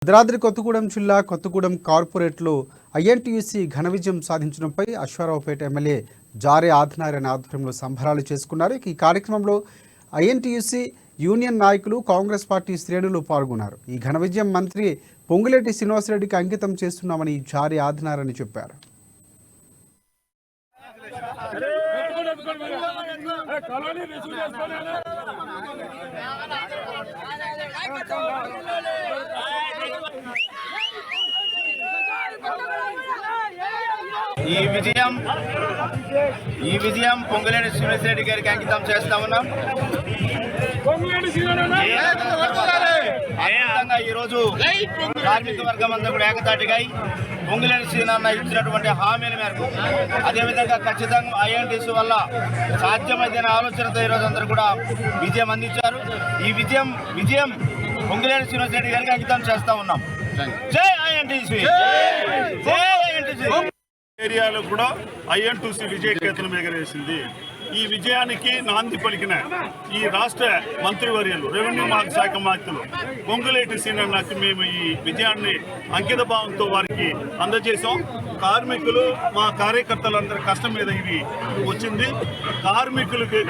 భద్రాద్రి కొత్తగూడెం జిల్లా కొత్తగూడెం కార్పొరేట్లో ఐఎన్టీయూసీ ఘన విజయం సాధించడంపై అశ్వారావుపేట ఎమ్మెల్యే జారే ఆదినారాయణ ఆధ్వర్యంలో సంబరాలు చేసుకున్నారు. ఈ కార్యక్రమంలో ఐఎన్టీయూసీ యూనియన్ నాయకులు, కాంగ్రెస్ పార్టీ శ్రేణులు పాల్గొన్నారు. ఈ ఘన విజయం మంత్రి పొంగులేటి శ్రీనివాసరెడ్డికి అంకితం చేస్తున్నామని జారే ఆదినారాయణ చెప్పారు. ఈ విజయం పొంగులేటి శ్రీనివాసరెడ్డి గారికి అంకితం చేస్తా ఉన్నాం. అద్భుతంగా ఈరోజు కార్మిక వర్గం అంతా కూడా ఏకతాటిగా పొంగులేటి శ్రీనివాసరెడ్డి ఇచ్చినటువంటి హామీల మేరకు, అదేవిధంగా ఖచ్చితంగా ఐఎన్టీసీ వల్ల సాధ్యమైన ఆలోచనతో ఈరోజు అందరూ కూడా విజయం అందించారు. ఈ విజయం పొంగులేటి శ్రీనివాసరెడ్డి గారికి అంకితం చేస్తా ఉన్నాం. జై ఐఎన్టీసీ, జై ఐఎన్టీసీ. ఏరియాలో కూడా ఐఎన్టీయూసీ విజయకేతనం ఎగరేసింది. ఈ విజయానికి నాంది పలికిన ఈ రాష్ట్ర మంత్రివర్యులు, రెవెన్యూ శాఖ మంత్రులు పొంగులేటి శ్రీనివాసరెడ్డికి మేము ఈ విజయాన్ని అంకిత భావంతో వారికి అందజేశాం. కార్మికులు, మా కార్యకర్తలందరి కష్టం మీద ఇది వచ్చింది. కార్మికులకి